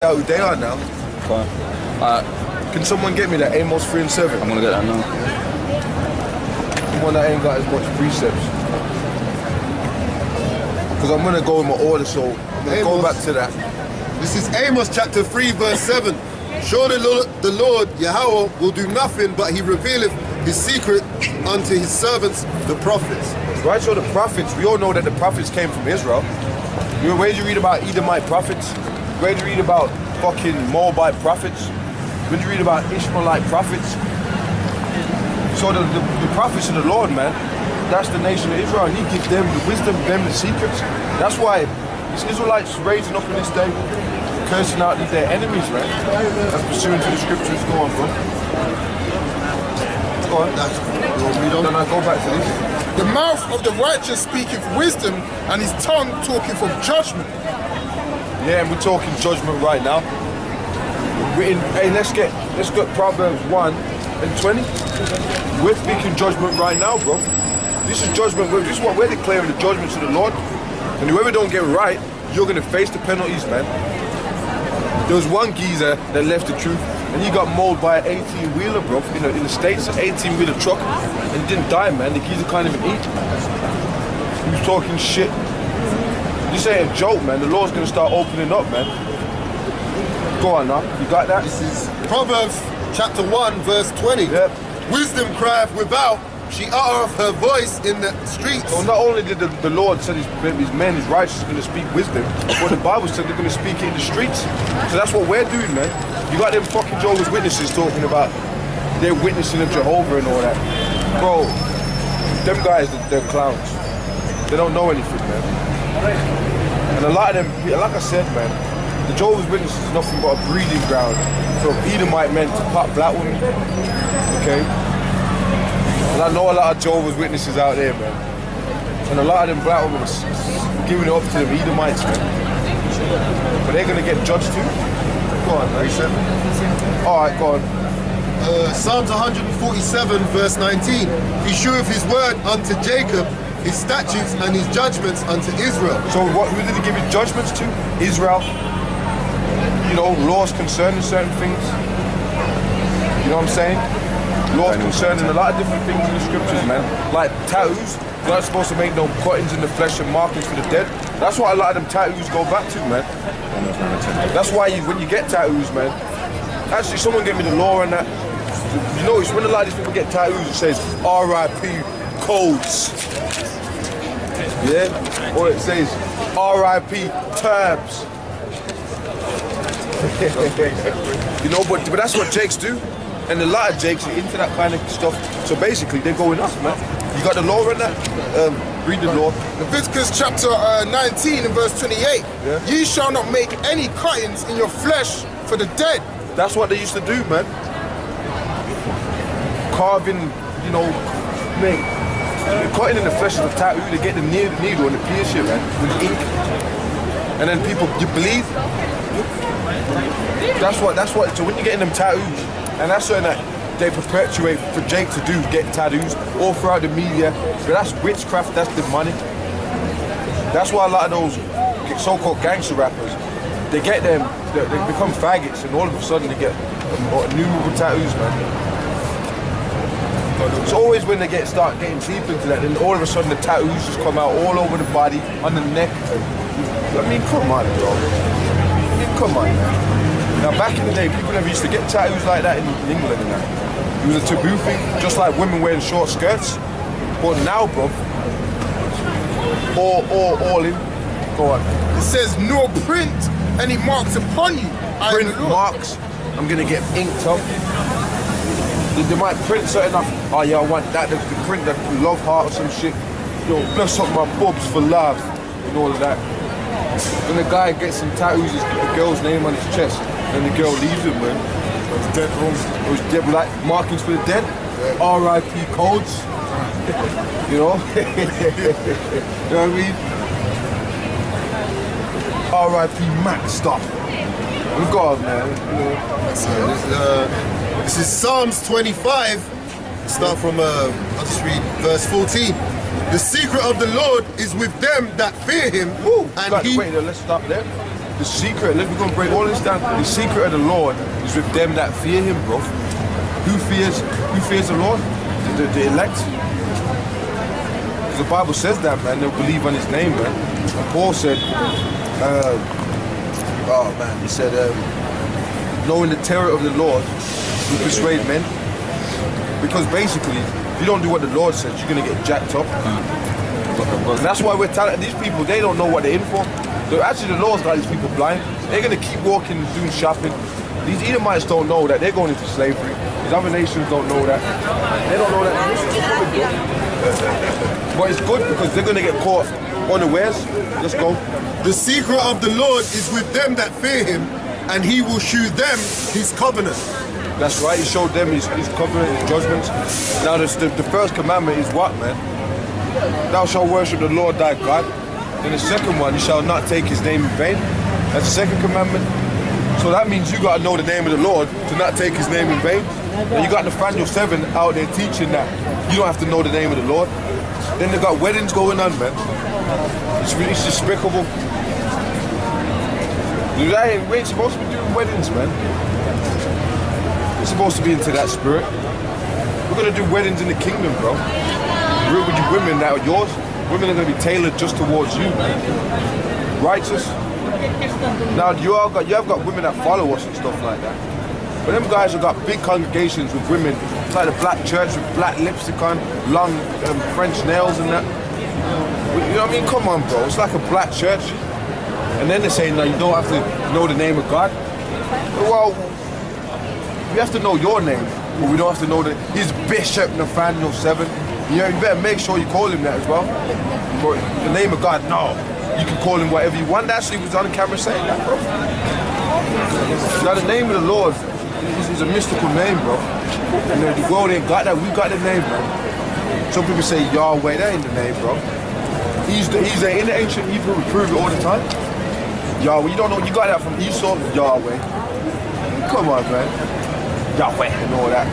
out who they are now. Fine. Can someone get me that Amos 3 and 7? I'm gonna get that now. One that ain't got as much precepts. Because I'm gonna go in my order, so I'm gonna go back to that. This is Amos chapter 3 verse 7. Surely the Lord Yahweh will do nothing, but he revealeth his secret unto his servants, the prophets. Right, so the prophets, we all know that the prophets came from Israel. Where did you read about Edomite prophets? Where did you read about fucking Moabite prophets? Where did you read about Ishmaelite prophets? So the prophets of the Lord, man, that's the nation of Israel, and he gives them the wisdom, them the secrets. That's why these Israelites raising up in this day, cursing out their enemies, right? That's pursuant to the scriptures. Go on, bro. Go on. Then I go back to this. The mouth of the righteous speaketh wisdom, and his tongue talketh of judgment. Yeah, and we're talking judgment right now. Hey, let's get Proverbs 1 and 20. We're speaking judgment right now, bro. This is judgment. This is what we're declaring, the judgments of the Lord. And whoever don't get right, you're gonna face the penalties, man. There was one geezer that left the truth, and he got mauled by an 18-wheeler, bro. In the States, an 18-wheeler truck, and he didn't die, man. The geezer can't even eat. He was talking shit. This ain't a joke, man. The Lord's gonna start opening up, man. Go on now. You got that? This is Proverbs chapter 1 verse 20. Yep. Wisdom crieth without, she uttereth her voice in the streets. So not only did the Lord say his men, his righteous, are going to speak wisdom, but the Bible said they're going to speak it in the streets. So that's what we're doing, man. You got them fucking Jehovah's Witnesses talking about they're witnessing of Jehovah and all that. Bro, them guys, they're clowns. They don't know anything, man. And a lot of them, like I said, man, the Jehovah's Witnesses is nothing but a breeding ground for Edomite men to pop black women. Okay? And I know a lot of Jehovah's Witnesses out there, man. And a lot of them black women are giving it up to them Edomites, man. But they're gonna get judged too. Go on, man. Alright, go on. Psalms 147 verse 19. He sheweth his word unto Jacob, his statutes and his judgments unto Israel. So who did he give his judgments to? Israel. You know, laws concerning certain things. You know what I'm saying? Laws concerning a lot of different things in the scriptures, man. Like tattoos. You're not supposed to make no cuttings in the flesh and markings for the dead. That's what a lot of them tattoos go back to, man. That's why when you get tattoos, man. Actually, someone gave me the law on that. You notice when a lot of these people get tattoos, it says R.I.P. codes. Yeah? Or it says R.I.P. tabs. You know, but that's what Jakes do. And a lot of Jakes are into that kind of stuff. So basically, they're going up, man. You got the law on that? Read the law. Leviticus chapter 19 and verse 28. Yeah. Ye shall not make any cuttings in your flesh for the dead. That's what they used to do, man. Carving, you know, mate. Cutting in the flesh of a tattoo, they get the needle and the pierce it, man, with ink. And then people, you believe? That's what, so when you're getting them tattoos, and that's something that they perpetuate for Jake to do, get tattoos all throughout the media. But that's witchcraft, that's demonic. That's why a lot of those so-called gangster rappers, they get them, they become faggots, and all of a sudden they get innumerable tattoos, man. It's always when they start getting deep into that, then all of a sudden the tattoos just come out all over the body, on the neck. I mean, come on, bro. I mean, come on, man. Now, back in the day, people never used to get tattoos like that in England and that. It was a taboo thing, just like women wearing short skirts. But now, bro, all in. Go on. It says, nor print any marks upon you. Print marks. I'm gonna get inked up. They might print something off. Oh yeah, I want that. The print that love heart or some shit. Yo, bless up my bobs for love and all of that. When the guy gets some tattoos, he's got the girl's name on his chest, and the girl leaves him, man. It's dead wrong. It was dead, like markings for the dead. Yeah. R.I.P. codes. You know? You know what I mean? R.I.P. Mac stuff. We've got man. You know. This is Psalms 25. Start from, I'll just read verse 14. The secret of the Lord is with them that fear him. Woo. And wait, let's stop there. the secret, let me go and break all this down. The secret of the Lord is with them that fear him, bro. Who fears the Lord? The elect. The Bible says that, man. They'll believe on his name, man. And Paul said, he said, knowing the terror of the Lord will persuade men. Because basically, if you don't do what the Lord says, you're gonna get jacked up. And that's why we're telling these people, they don't know what they're in for. Actually, the Lord's got these people blind. They're gonna keep walking and doing shopping. These Edomites don't know that they're going into slavery. These other nations don't know that. They don't know that. But it's good because they're gonna get caught unawares. Let's go. The secret of the Lord is with them that fear him, and he will shew them his covenant. That's right, he showed them his covenant, his judgments. Now the first commandment is what, man? Thou shalt worship the Lord thy God. Then the second one, you shall not take his name in vain. That's the second commandment. So that means you got to know the name of the Lord to not take his name in vain. And you got Nathaniel 7 out there teaching that you don't have to know the name of the Lord. Then they got weddings going on, man. It's really despicable. We ain't supposed to be doing weddings, man. We're supposed to be into that spirit. We're going to do weddings in the kingdom, bro. With you women that are yours. Women are going to be tailored just towards you, man. Righteous. Now, you have got women that follow us and stuff like that. But them guys have got big congregations with women. It's like the black church with black lipstick on, long French nails and that. You know what I mean? Come on, bro. It's like a black church. And then they're saying, no, you don't have to know the name of God. Well, we have to know your name, but we don't have to know that he's Bishop Nathaniel 7. You know, you better make sure you call him that as well. But the name of God, no. You can call him whatever you want. Actually, he was on the camera saying that, bro. Now, the name of the Lord is a mystical name, bro. And the world ain't got that. We got the name, man. Some people say Yahweh. That ain't the name, bro. He's in the ancient Hebrew. We prove it all the time. Yahweh. You don't know. You got that from Esau. Yahweh. Come on, man. Yahweh and all that.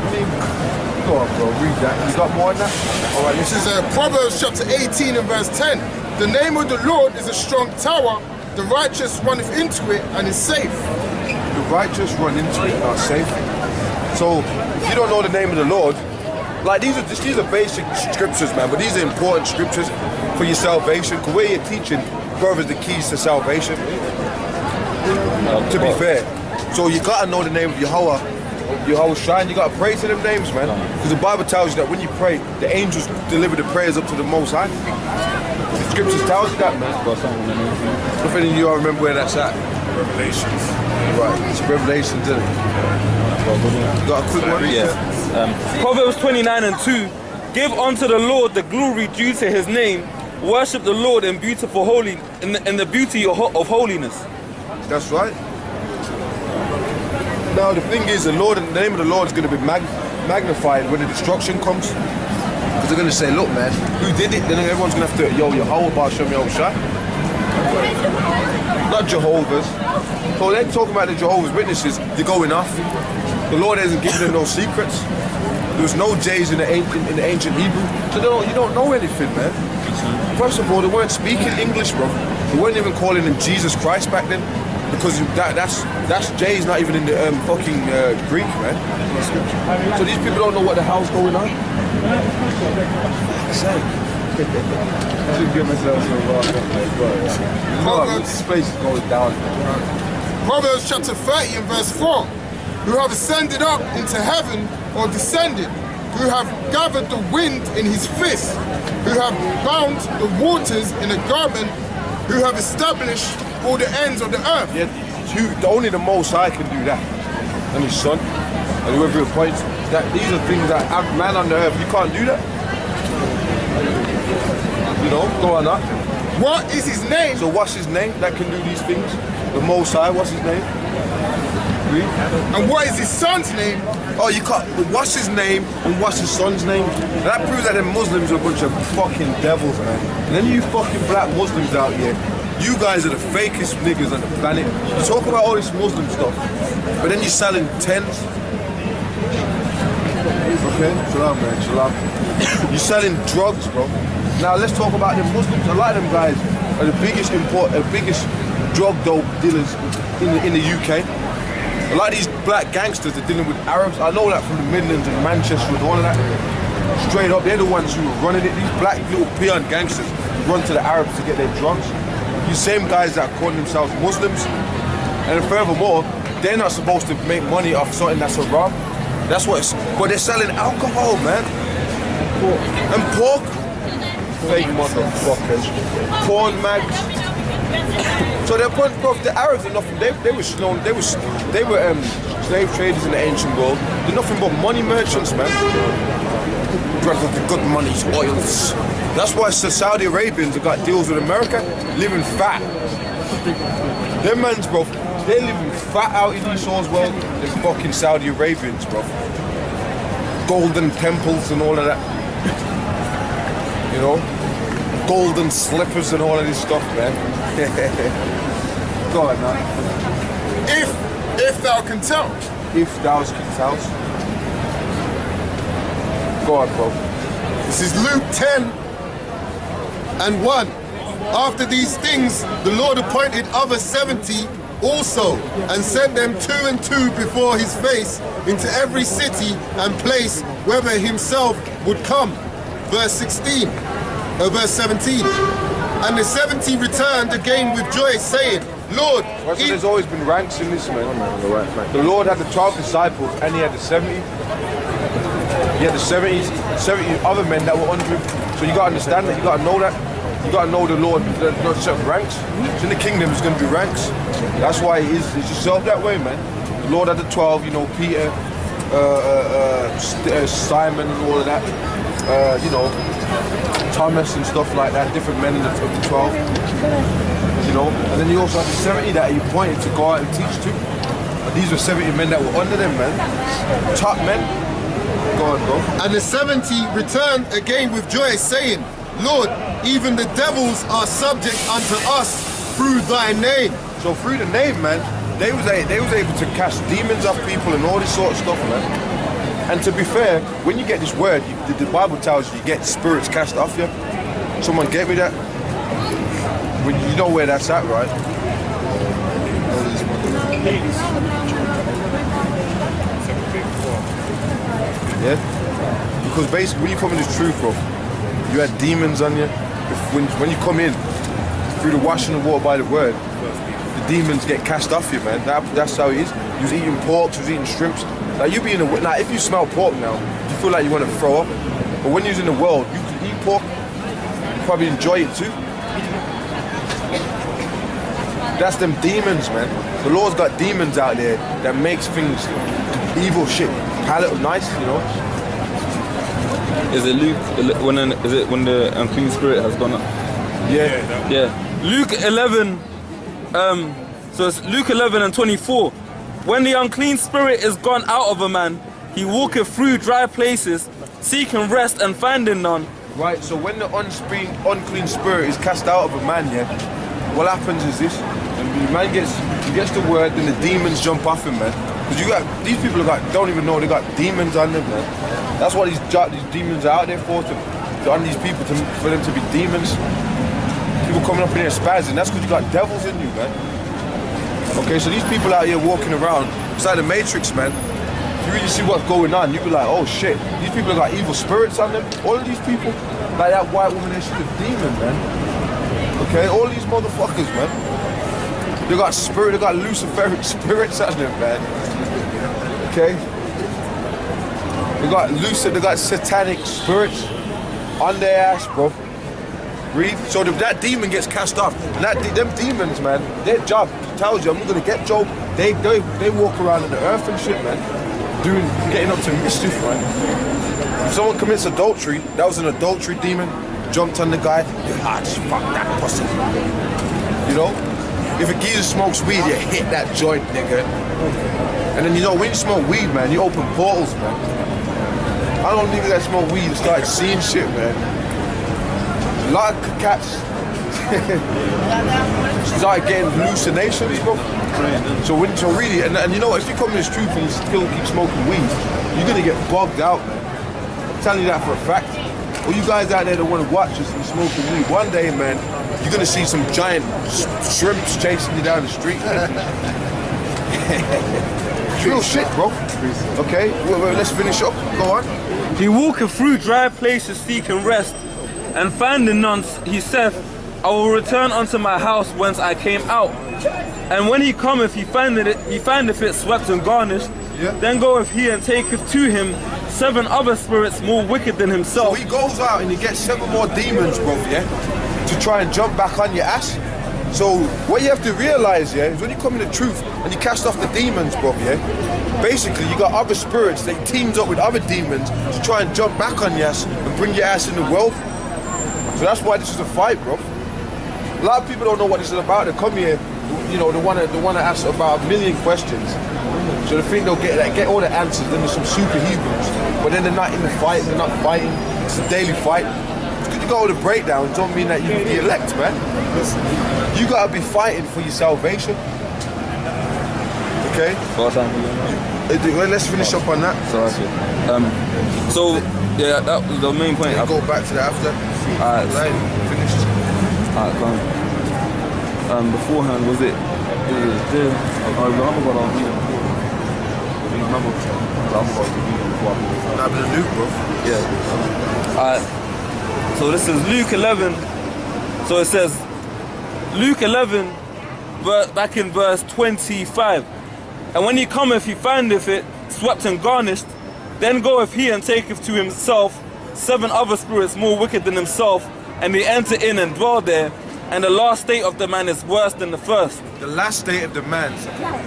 Go on, bro. Read that. You got more than that? All right. This is Proverbs chapter 18 and verse 10. The name of the Lord is a strong tower. The righteous runneth into it and is safe. The righteous run into it and are safe. So, if you don't know the name of the Lord, like these are basic scriptures, man, but these are important scriptures for your salvation. Because where you're teaching brothers the keys to salvation. To be fair. So you gotta know the name of Yahweh Shine. You gotta pray to them names, man. Because the Bible tells you that when you pray, the angels deliver the prayers up to the Most High. The scriptures tells you that, man. If any of you all remember where that's at. Revelations. Right, it's Revelations, isn't it? You got a quick one? Yeah. Proverbs 29 and 2. Give unto the Lord the glory due to his name. Worship the Lord in the beauty of holiness. That's right. Now the thing is, the name of the Lord is going to be magnified when the destruction comes. Because they're going to say, look, man, who did it? Then everyone's going to have to, Yahweh Hashem Yahushua. Not Jehovah's. So they're talking about the Jehovah's Witnesses. They're going off. The Lord hasn't given them no secrets. There was no J's in the ancient Hebrew. So you don't know anything, man. First of all, they weren't speaking English, bro. They weren't even calling him Jesus Christ back then. Because that's J's not even in the fucking Greek, man. So these people don't know what the hell's going on. This place is going down. Proverbs chapter 30 and verse 4. Who have ascended up into heaven or descended, who have gathered the wind in his fist, who have bound the waters in a garment, who have established all the ends of the earth. Yeah, only the Most High can do that. And his son, and whoever appoints that. These are things that man on the earth, you can't do that. You know, go on that. What is his name? So what's his name that can do these things? The Most High, what's his name? Read. And what is his son's name? Oh, you can't. What's his name and what's his son's name? And that proves that the Muslims are a bunch of fucking devils, man. And then you fucking black Muslims out here, you guys are the fakest niggas on the planet. You talk about all this Muslim stuff, but then you're selling tens. Okay, shalom, man, shalom. You're selling drugs, bro. Now let's talk about the Muslims. A lot of them guys are the biggest drug dope dealers in the UK. A lot of these black gangsters are dealing with Arabs. I know that from the Midlands and Manchester and all of that. Straight up, they're the ones who are running it. These black little peon gangsters run to the Arabs to get their drugs. These same guys that call themselves Muslims. And furthermore, they're not supposed to make money off something that's haram. That's what it's, but they're selling alcohol, man. And pork. Fake motherfuckers. Porn mags. So they're the Arabs are nothing. They were slave traders in the ancient world. They're nothing but money merchants, man. Drug of the good money's oils. That's why Saudi Arabians have got deals with America, living fat. Them mans, bro, they're living fat out in Esau's world. They're fucking Saudi Arabians, bro. Golden temples and all of that. You know? Golden slippers and all of this stuff, man. Go on, man. If thou can tell. If thou can tell. Go on, bro. This is Luke 10 and 1. After these things, the Lord appointed other 70 also, and sent them 2 and 2 before his face into every city and place whither himself would come. Verse 17. And the 70 returned again with joy, saying, Lord, so there's always been ranks in this, man. The Lord had the 12 disciples and he had the 70. He had the 70 other men that were under him. So you gotta understand that, you gotta know that. You gotta know the Lord, there's not certain ranks. So in the kingdom there's gonna be ranks. That's why it's yourself that way, man. The Lord had the 12, you know, Peter, Simon and all of that. You know, Thomas and stuff like that, different men of the 12. You know, and then he also had the 70 that he appointed to go out and teach to. And these were 70 men that were under them, man. Top men. Go on, bro. And the 70 returned again with joy, saying, Lord, even the devils are subject unto us through thy name. So through the name, man, they was able to cast demons off people and all this sort of stuff, man. And to be fair, when you get this word, the Bible tells you get spirits cast off you. Someone get me that? When you know where that's at, right? Yeah? Because basically, when you come in this truth, bro, you had demons on you. When you come in through the washing of water by the word, the demons get cast off you, man. That's how it is. You was eating pork, you was eating shrimps. Like you be in the like if you smell pork now, you feel like you want to throw up. But when you're in the world, you can eat pork, you probably enjoy it too. That's them demons, man. The Lord's got demons out there that makes things evil shit palate nice, you know. Is it when the unclean spirit has gone up? Yeah. Yeah. Luke 11. So it's Luke 11 and 24. When the unclean spirit is gone out of a man, he walketh through dry places, seeking rest and finding none. Right. So when the unclean spirit is cast out of a man, yeah, what happens is this: the man gets the word, then the demons jump off him, man. Because these people don't even know they got demons on them, man. That's what these demons are out there for, on these people, for them to be demons. People coming up in here spazzing. That's because you got devils in you, man. Okay, so these people out here walking around, it's like the Matrix, man. If you really see what's going on, you be like, oh shit, these people have got evil spirits on them. All of these people, like that white woman, she's a demon, man. Okay, all these motherfuckers, man. They got spirit, they got Luciferic spirits on them, man. Okay? They got satanic spirits on their ass, bro. Read. So that demon gets cast off. And them demons, man, their job tells you, I'm not gonna get Job. They walk around on the earth and shit, man. Getting up to mischief, man. If someone commits adultery, that was an adultery demon, jumped on the guy, just fuck that pussy. You know? If a geezer smokes weed, you hit that joint, nigga. And then you know, when you smoke weed, man, you open portals, man. I don't think that smoke weed and started seeing shit, man. A lot of cats started getting hallucinations, bro. So really, and you know, if you come in this truth and you still keep smoking weed, you're gonna get bogged out, man. I'm telling you that for a fact. All you guys out there that want to watch us and smoking weed, one day, man, you're gonna see some giant shrimps chasing you down the street. Real shit, bro. Okay, well, let's finish up. Go on. He walketh through dry places seeking rest, and finding none, he saith, I will return unto my house whence I came out. And when he cometh, he findeth it swept and garnished. Yeah. Then goeth he and taketh to him 7 other spirits more wicked than himself. So he goes out and he gets 7 more demons, bro, yeah, to try and jump back on your ass. So what you have to realize, yeah, is when you come in the truth and you cast off the demons, bro, yeah, basically you got other spirits that teams up with other demons to try and jump back on your ass and bring your ass in the world. So that's why this is a fight, bro. A lot of people don't know what this is about. They come here, you know, they want to ask about a million questions. So they think they'll get all the answers. Then there's some superhumans, but then they're not in the fight. They're not fighting. It's a daily fight. Because you got all the breakdowns don't mean that you can be elect, man. You gotta be fighting for your salvation. Okay. Let's finish up on that. So yeah, that was the main point. I'll go back to that after. Alright. Finished. Alright, go on. Beforehand, was it? Nah, but Luke, bro. Yeah. Alright. So this is Luke 11. So it says, Luke 11, back in verse 25. And when he cometh, he findeth it swept and garnished. Then goeth he and taketh to himself 7 other spirits more wicked than himself, and they enter in and dwell there. And the last state of the man is worse than the first. The last state of the man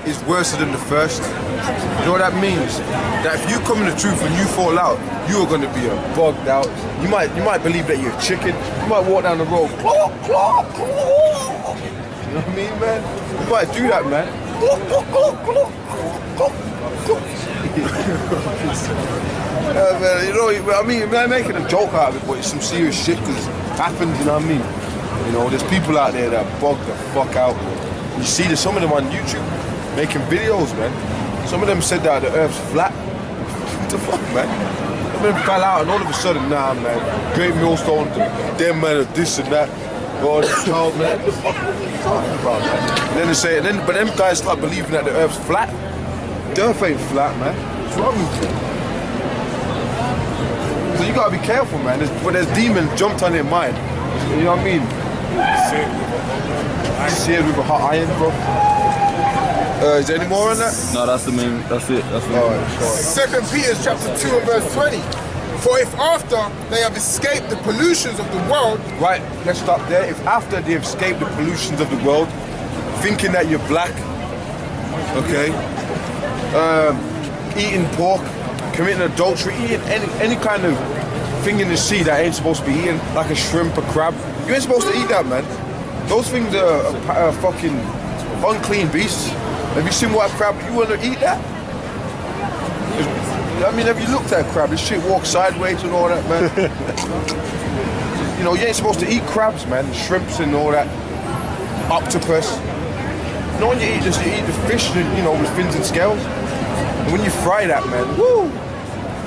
is worse than the first. You know what that means? That if you come in the truth and you fall out, you are going to be bugged out. You might believe that you're a chicken. You might walk down the road. You know what I mean, man? You might do that, man. Man, you know, I mean, I'm making a joke out of it, but it's some serious shit because it happens, you know what I mean? You know, there's people out there that bug the fuck out. You see there's some of them on YouTube making videos, man. Some of them said that the earth's flat. What the fuck, man? Some of them fell out and all of a sudden, nah, man, Great Millstone, them man of this and that. Oh, the child, man. What the fuck are you talking about, man? And then they say, but them guys start believing that the earth's flat. The earth ain't flat, man. What's wrong with you? So you gotta be careful, man. There's demons jumped on their mind. You know what I mean? Seared with a hot iron, bro. Is there any more on that? No, that's the main. That's it. That's the main. 2 Peter chapter 2 and verse 20. For if after they have escaped the pollutions of the world. Right, let's stop there. If after they have escaped the pollutions of the world, thinking that you're black, okay, eating pork, committing adultery, eating any kind of thing in the sea that ain't supposed to be eaten, like a shrimp, a crab. You ain't supposed to eat that, man. Those things are fucking unclean beasts. Have you seen what a crab? You want to eat that? I mean, have you looked at a crab? This shit walks sideways and all that, man. You know, you ain't supposed to eat crabs, man. Shrimps and all that. Octopus. You know, when you eat this, you eat the fish, you know, with fins and scales. And when you fry that, man, woo!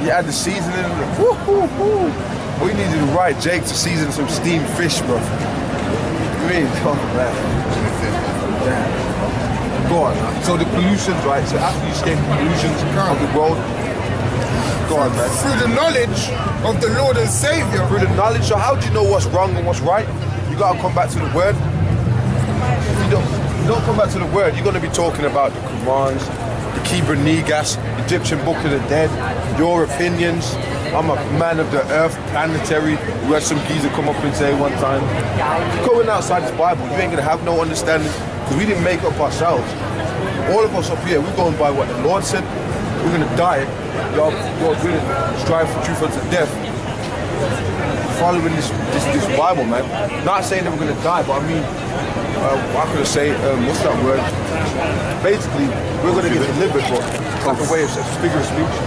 You add the seasoning, woo, woo, woo. We needed the right Jake to season some steamed fish, bro. You mean, come on, man. Yeah. Go on. So the pollutions, right? So after you escape the pollutions of the world, go on, man. Through the knowledge of the Lord and Savior. Through the knowledge. So how do you know what's wrong and what's right? You gotta come back to the Word. If you don't come back to the Word, you're gonna be talking about the Qurans, the Kibra Negas, Egyptian Book of the Dead, your opinions. I'm a man of the earth, planetary. We had some geezer come up and say one time, going outside this Bible, you ain't gonna have no understanding because we didn't make up ourselves. All of us up here, we're going by what the Lord said. We're gonna die. You're gonna strive for truth unto death. Following this Bible, man. Not saying that we're gonna die, but I mean, what could I say? What's that word? Basically, we're gonna get delivered, but like a way of figure of speech.